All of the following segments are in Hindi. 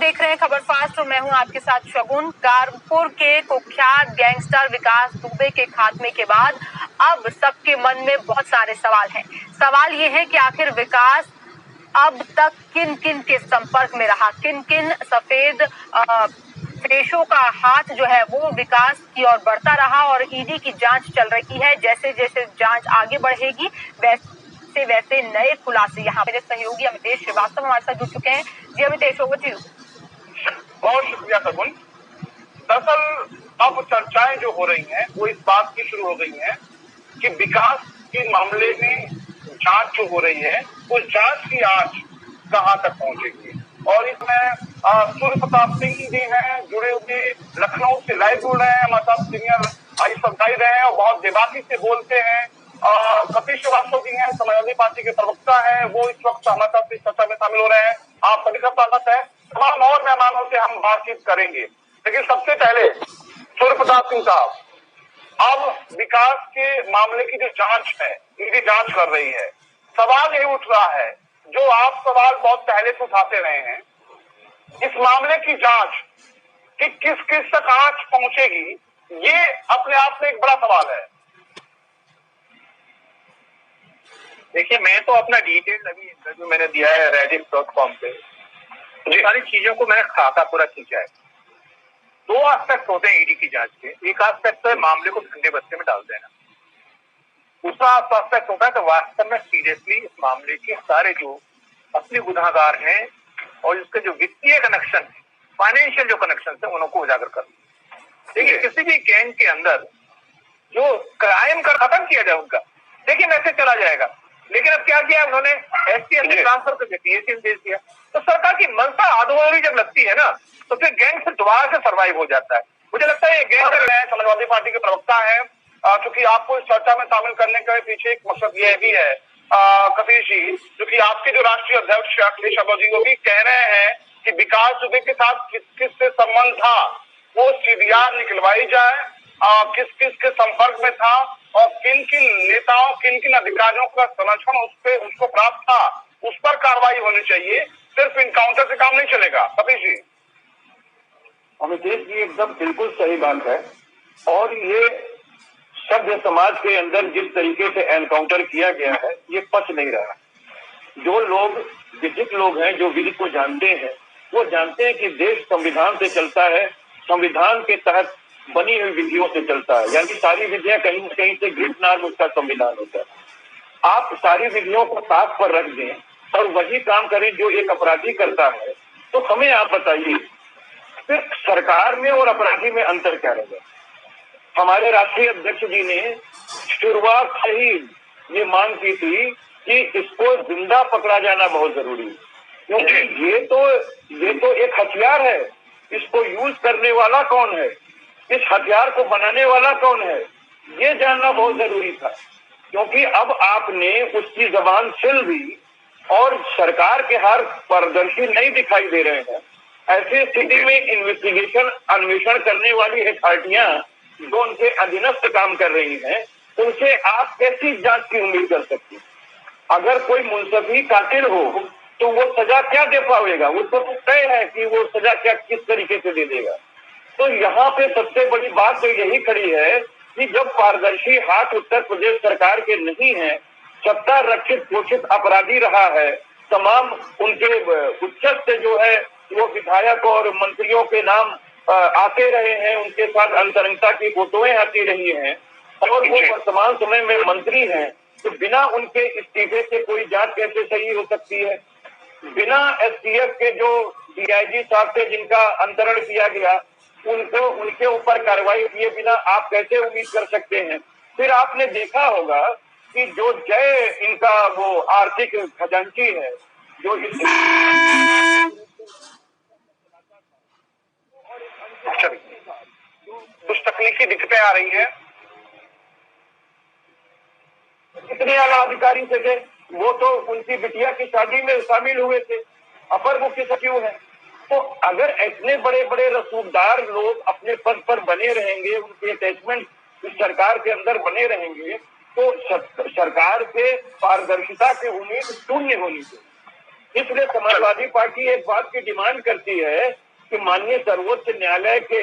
देख रहे हैं खबर फास्ट और मैं हूं आपके साथ शगुन। कानपुर के कुख्यात गैंगस्टर विकास दुबे के खात्मे के बाद अब सबके मन में बहुत सारे सवाल हैं। सवाल ये है कि आखिर विकास अब तक किन किन के संपर्क में रहा, किन किन सफेद फेशों का हाथ जो है वो विकास की ओर बढ़ता रहा और ईडी की जांच चल रही है। जैसे जैसे जांच आगे बढ़ेगी वैसे वैसे नए खुलासे। यहाँ मेरे सहयोगी अमितेश श्रीवास्तव हमारे साथ जुड़ चुके हैं। जी अमितेश, ओवर टू यू। बहुत शुक्रिया सगुन। दरअसल अब चर्चाएं जो हो रही हैं वो इस बात की शुरू हो गई हैं कि विकास के मामले में जांच जो हो रही है उस जांच की आज कहां तक पहुंचेगी। और इसमें सूर्य प्रताप सिंह जी हैं जुड़े हुए, लखनऊ से लाइव जुड़ रहे हैं, हमारे साथ सीनियर आई रहे हैं और बहुत बेबाकी से बोलते हैं। कपिल श्रीवास्तव जी हैं, समाजवादी पार्टी के प्रवक्ता हैं, वो इस वक्त हमारे साथ इस चर्चा में शामिल हो रहे हैं। आप सभी का स्वागत है। तमाम और मेहमानों से हम बातचीत करेंगे, लेकिन सबसे पहले सूर्य प्रताप सिंह साहब, अब विकास के मामले की जो जांच है, ईडी जांच कर रही है, सवाल ये उठ रहा है जो आप सवाल बहुत पहले से उठाते रहे हैं, इस मामले की जांच कि किस किस तक आज पहुंचेगी, ये अपने आप में एक बड़ा सवाल है। देखिए, मैं तो अपना डिटेल अभी इंटरव्यू मैंने दिया है Reddit.com पे, सारी चीजों को मैंने खाका पूरा खींचा है। दो एस्पेक्ट होते हैं ईडी की जांच के। एक एस्पेक्ट तो है मामले को ठंडे बस्ते में डाल देना, दूसरा एस्पेक्ट होता है तो वास्तव में सीरियसली इस मामले के सारे जो असली गुनाहगार हैं और इसके जो वित्तीय कनेक्शन है, फाइनेंशियल जो कनेक्शन है, उनको उजागर करना। देखिए, किसी भी गैंग के अंदर जो क्राइम कर खत्म किया जाए उनका, देखिए मैसेज चला जाएगा, लेकिन अब क्या किया उन्होंने, एसटीएफ से ट्रांसफर करके पीएससी में भेज दिया। तो सरकार की मंशा आधोरी जब लगती है ना, तो फिर गैंग से दोबारा से सर्वाइव हो जाता है। मुझे लगता है ये गैंग समाजवादी पार्टी के प्रवक्ता है, क्योंकि आपको इस चर्चा में शामिल करने का पीछे एक मकसद यह भी है कपिल जी, क्योंकि आपके जो राष्ट्रीय अध्यक्ष अखिलेश यादव जी वो भी कह रहे हैं कि विकास दुबे के साथ किस किस से संबंध था वो सीडीआर निकलवाई जाए, किस किस के संपर्क में था और किन किन नेताओं, किन किन अधिकारियों का संरक्षण उसको प्राप्त था, उस पर कार्रवाई होनी चाहिए। सिर्फ इनकाउंटर से काम नहीं चलेगा। कपिल जी। अमितेश जी, एकदम बिल्कुल सही बात है। और ये सभ्य समाज के अंदर जिस तरीके से एनकाउंटर किया गया है, ये पच नहीं रहा। जो लोग विदित लोग हैं, जो विधि को जानते हैं, वो जानते हैं कि देश संविधान से चलता है, संविधान के तहत बनी हुई विधियों से चलता है। यानी सारी विधियां कहीं न कहीं से ग्रिड नार्म उसका संविधान होता है। आप सारी विधियों को ताक पर रख दें और वही काम करें जो एक अपराधी करता है, तो हमें आप बताइए फिर सरकार में और अपराधी में अंतर क्या रहेगा। हमारे राष्ट्रीय अध्यक्ष जी ने शुरुआत से ही ये मांग की थी कि इसको जिंदा पकड़ा जाना बहुत जरूरी है, क्योंकि ये तो एक हथियार है। इसको यूज करने वाला कौन है, इस हथियार को बनाने वाला कौन है, ये जानना बहुत जरूरी था। क्योंकि अब आपने उसकी जबान सिल दी और सरकार के हाथ पारदर्शी नहीं दिखाई दे रहे हैं। ऐसी स्थिति में इन्वेस्टिगेशन, अन्वेषण करने वाली अथॉरिटियां जो उनके अधीनस्थ काम कर रही हैं, उनसे आप कैसी जांच की उम्मीद कर सकते हैं। अगर कोई मुंसफी कातिल हो तो वो सजा क्या दे पाएगा, उसको तो तय है कि वो सजा क्या किस तरीके से दे देगा। तो यहाँ पे सबसे बड़ी बात तो यही खड़ी है कि जब पारदर्शी हाथ उत्तर प्रदेश सरकार के नहीं है, सत्ता रक्षित घोषित अपराधी रहा है, तमाम उनके उच्चस्थ जो है वो विधायक और मंत्रियों के नाम आते रहे हैं, उनके साथ अंतरंगता की फोटोएं आती रही हैं और वो वर्तमान समय में मंत्री हैं, तो बिना उनके इस्तीफे से कोई जांच कैसे सही हो सकती है। बिना एसटीएफ के जो डीआईजी साहब से जिनका अंतरण किया गया, उनके ऊपर कार्रवाई किए बिना आप कैसे उम्मीद कर सकते हैं। फिर आपने देखा होगा कि जो जय इनका वो आर्थिक खजांची है, जो कुछ तकनीकी दिक्कतें आ रही हैं। कितने आला अधिकारी थे, वो तो उनकी बिटिया की शादी में शामिल हुए थे, अपर मुख्य सचिव है। तो अगर इतने बड़े बड़े रसूखदार लोग अपने पद पर बने रहेंगे, उनके अटैचमेंट इस सरकार के अंदर बने रहेंगे, तो सरकार से पारदर्शिता की उम्मीद शून्य होनी चाहिए। इसलिए समाजवादी पार्टी एक बात की डिमांड करती है कि माननीय सर्वोच्च न्यायालय के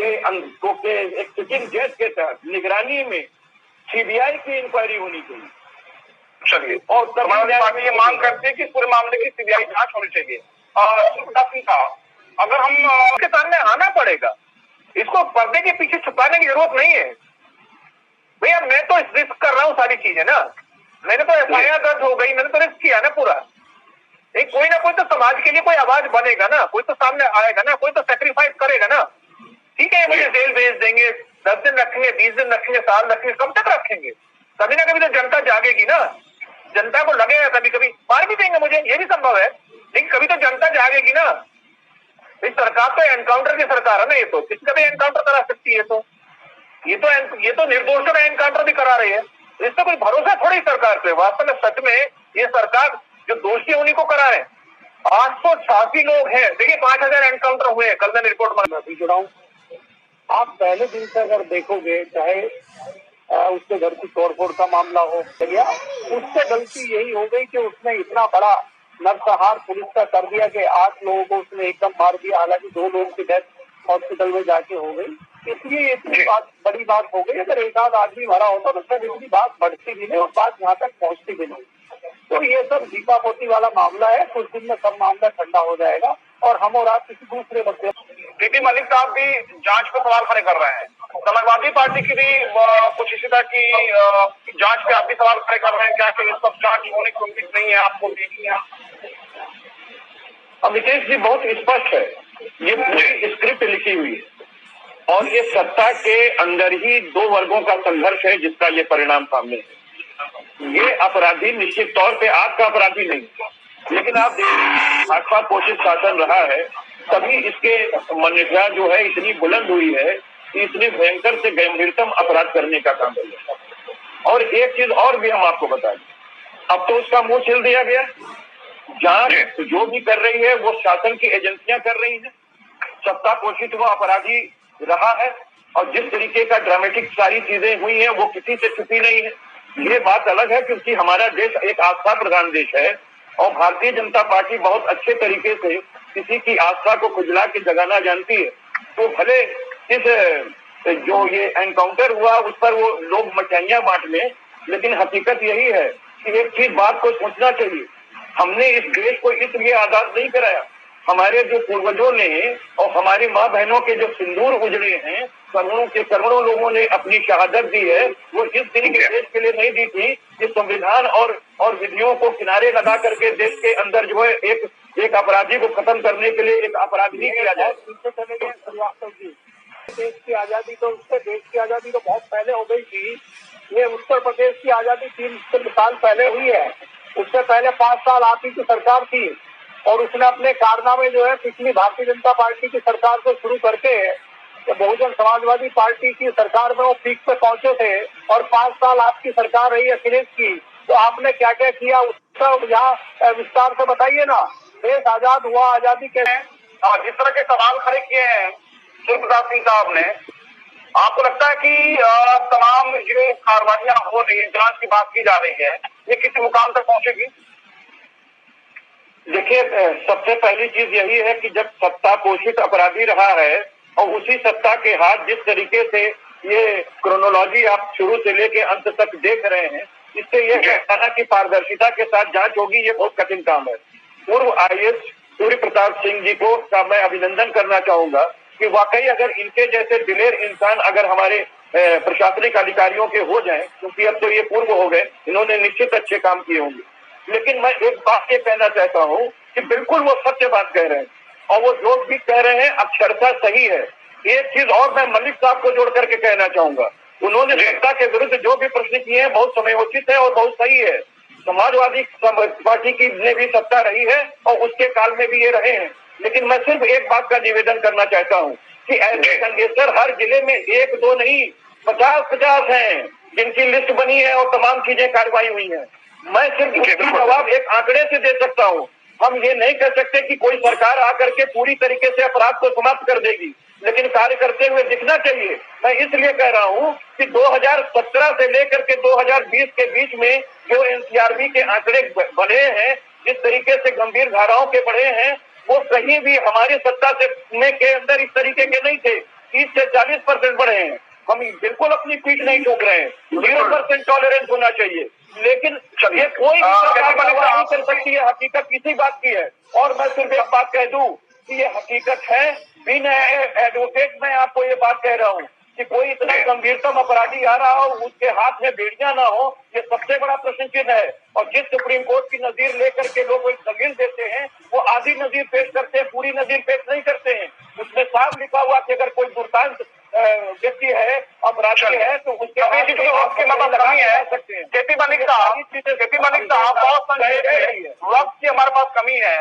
एक सिटिंग जज के तहत निगरानी में सीबीआई की इंक्वायरी होनी चाहिए। चलिए, और समाजवादी पार्टी ये मांग करती है कि पूरे मामले की सीबीआई जांच होनी चाहिए। अगर हम इसके सामने आना पड़ेगा, इसको पर्दे के पीछे छुपाने की जरूरत नहीं है भैया। मैं तो रिस्क कर रहा हूँ सारी चीजें ना, मैंने तो एफआईआर दर्ज हो गई, मैंने तो रिस्क किया ना पूरा। एक कोई ना कोई तो समाज के लिए कोई आवाज बनेगा ना, कोई तो सामने आएगा ना, कोई तो सेक्रीफाइस करेगा ना। ठीक है, मुझे जेल भेज देंगे, 10 दिन रखेंगे, 20 दिन रखेंगे, साल रखेंगे, कब तक रखेंगे? कभी ना कभी तो जनता जागेगी ना, जनता को लगेगा, कभी कभी मार भी देंगे मुझे, ये भी संभव है, लेकिन कभी तो जनता जागेगी ना। इस सरकार तो एनकाउंटर की सरकार है ना, ये तो किसी का भी एनकाउंटर करा सकती है। तो ये तो निर्दोषों का एनकाउंटर भी करा रही है। इससे कोई भरोसा थोड़ी सरकार पे। वास्तव में सच में ये सरकार जो दोषी है उन्हीं को करा रहे हैं। 886 लोग हैं, देखिए 5000 एनकाउंटर हुए हैं, कल मैंने रिपोर्ट जुड़ा हूँ। आप पहले दिन से अगर देखोगे, चाहे उसके घर की तोड़फोड़ का मामला हो या उससे गलती यही हो गई कि उसने इतना बड़ा नरसंहार पुलिस का कर दिया कि 8 लोगों को उसने एकदम मार दिया। हालांकि 2 लोगों की डेथ हॉस्पिटल में जाके हो गई, इसलिए इतनी बड़ी बात हो गई। अगर एक आध आदमी मरा होता तो शायद इतनी बात बढ़ती भी नहीं और बात यहाँ तक पहुँचती भी नहीं। तो ये सब दीपा पोती वाला मामला है, कुछ दिन में सब मामला ठंडा हो जाएगा और हम और आप किसी दूसरे मुद्दे। टीटी मलिक साहब भी जांच पर सवाल खड़े कर रहे हैं, समाजवादी पार्टी की भी कुछ इसी तरह की जांच पे आप भी सवाल खड़े कर रहे हैं। क्या इस सब जांच होने की उम्मीद नहीं है आपको? देखिए अमितेश जी, बहुत स्पष्ट है, ये पूरी स्क्रिप्ट लिखी हुई है और ये सत्ता के अंदर ही 2 वर्गों का संघर्ष है जिसका ये परिणाम सामने है। ये अपराधी निश्चित तौर पे आपका अपराधी नहीं, लेकिन आप देखिए भाजपा पोषित शासन रहा है, तभी इसके मान्यता जो है इतनी बुलंद हुई है कि इसने भयंकर से गंभीरतम अपराध करने का काम किया। और एक चीज और भी हम आपको बता दें, अब तो उसका मुंह छिल दिया गया। जांच जो भी कर रही है वो शासन की एजेंसियां कर रही हैं, सत्ता पोषित वो अपराधी रहा है और जिस तरीके का ड्रामेटिक सारी चीजें हुई हैं वो किसी से छुपी नहीं है। ये बात अलग है क्योंकि हमारा देश एक आस्था प्रधान देश है और भारतीय जनता पार्टी बहुत अच्छे तरीके से किसी की आस्था को खुजला के जगाना जानती है। तो भले इस जो ये एनकाउंटर हुआ उस पर वो लोग मिठाइयां बांट लें, लेकिन हकीकत यही है कि एक चीज बात को सोचना चाहिए, हमने इस देश को इसलिए आजाद नहीं कराया, हमारे जो पूर्वजों ने और हमारी माँ बहनों के जो सिंदूर उजड़े हैं, करोड़ों लोगों ने अपनी शहादत दी है, वो इस दिन के देश के लिए नहीं दी थी कि संविधान और विधियों को किनारे लगा करके देश के अंदर जो है एक अपराधी को खत्म करने के लिए एक अपराधी नहीं किया जाए। श्रीवास्तव जी, देश की आजादी तो बहुत पहले हो गई थी। ये उत्तर प्रदेश की आजादी 3 साल पहले हुई है, उससे पहले 5 साल आप ही की सरकार थी और उसने अपने कारनामे जो है पिछली भारतीय जनता पार्टी की सरकार को शुरू करके बहुजन समाजवादी पार्टी की सरकार में वो पीक पे पहुंचे थे और 5 साल आपकी सरकार रही अखिलेश की। तो आपने क्या क्या किया उसका यहाँ विस्तार से बताइए ना। देश आजाद हुआ, आजादी के जिस तरह के सवाल खड़े किए हैं शिवप्रताप सिंह साहब ने, आपको लगता है कि तमाम जो कार्रवाइयां हो रही है, जांच की बात की जा रही है, ये किसी मुकाम तक पहुंचेगी? देखिए, सबसे पहली चीज यही है कि जब सत्ता पोषित अपराधी रहा है और उसी सत्ता के हाथ जिस तरीके से ये क्रोनोलॉजी आप शुरू से लेके अंत तक देख रहे हैं, इससे ये कहना कि पारदर्शिता के साथ जांच होगी, ये बहुत कठिन काम है। पूर्व आईएएस सूर्य प्रताप सिंह जी को का मैं अभिनंदन करना चाहूंगा कि वाकई अगर इनके जैसे दिलेर इंसान अगर हमारे प्रशासनिक अधिकारियों के हो जाएं, क्योंकि अब तो ये पूर्व हो गए, इन्होंने निश्चित अच्छे काम किए होंगे। लेकिन मैं एक बात ये कहना चाहता हूँ कि बिल्कुल वो सत्य बात कह रहे हैं और वो जो भी कह रहे हैं अक्षरशः सही है। एक चीज और मैं मलिक साहब को जोड़ करके कहना चाहूंगा, उन्होंने सत्ता के विरुद्ध जो भी प्रश्न किए हैं बहुत समयोचित है और बहुत सही है। समाजवादी पार्टी की ने भी सत्ता रही है और उसके काल में भी ये रहे हैं, लेकिन मैं सिर्फ एक बात का निवेदन करना चाहता हूँ कि ऐसे गंगेसर हर जिले में 1-2 नहीं 50-50 हैं जिनकी लिस्ट बनी है और तमाम चीजें कार्रवाई हुई है। मैं सिर्फ उसका जवाब एक आंकड़े से दे सकता हूँ। हम ये नहीं कर सकते कि कोई सरकार आकर के पूरी तरीके से अपराध को समाप्त कर देगी, लेकिन कार्य करते हुए दिखना चाहिए। मैं इसलिए कह रहा हूँ कि 2017 से लेकर के 2020 के बीच में जो एनसीआरबी के आंकड़े बने हैं जिस तरीके से गंभीर धाराओं के बढ़े हैं वो कहीं भी हमारी सत्ता से के अंदर इस तरीके के नहीं थे। 30 से 40% बढ़े हैं। हम बिल्कुल अपनी पीठ नहीं ठोक रहे हैं, 0% टॉलरेंस होना चाहिए, लेकिन ये कोई भी सरकार नहीं कर सकती है। हकीकत इसी बात की है। और मैं सिर्फ एक बात कह दूं कि ये हकीकत है, बिना एडवोकेट मैं आपको ये बात कह रहा हूँ कि कोई इतना गंभीरतम अपराधी आ रहा हो, उसके हाथ में बेड़ियां ना हो, ये सबसे बड़ा प्रश्न चिन्ह है। और जिस सुप्रीम कोर्ट की नजीर लेकर के लोग एक दलील देते हैं, वो आधी नजीर पेश करते हैं, पूरी नजीर पेश नहीं करते हैं। उसमें साफ लिखा हुआ कि अगर कोई दुर्दांत व्यक्ति है, अपराधी है, तो उसके कमी है। जेपी मलिक साहब, वक्त की हमारे पास कमी है।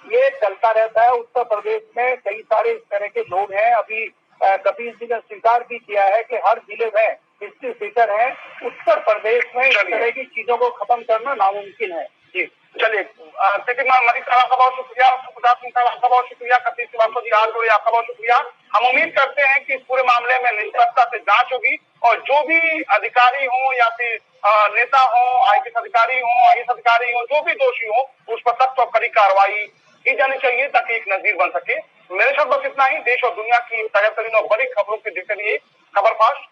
ये चलता रहता है। उत्तर प्रदेश में कई सारे इस तरह के लोग हैं। अभी कपिल सिंह ने स्वीकार भी किया है कि हर जिले में हिस्ट्री सीटर है। उत्तर प्रदेश में इस तरह की चीजों को खत्म करना नामुमकिन है। जी चलिए, जेपी मलिक साहब आपका बहुत शुक्रिया, प्रताप सिंह साहब आपका बहुत शुक्रिया, कपिल श्रीवास्तव जी हाथ जोड़े आपका बहुत शुक्रिया। हम उम्मीद करते हैं कि इस पूरे मामले में निष्पक्षता से जांच होगी और जो भी अधिकारी हो या फिर नेता हो, आईपीएस अधिकारी हो, आईएएस अधिकारी हो, जो भी दोषी हो, उस पर सख्त और कड़ी कार्रवाई की जानी चाहिए ताकि एक नजीर बन सके। मेरे साथ बस इतना ही। देश और दुनिया की ताजा तरीन और बड़ी खबरों के देखते रहिए खबर फास्ट।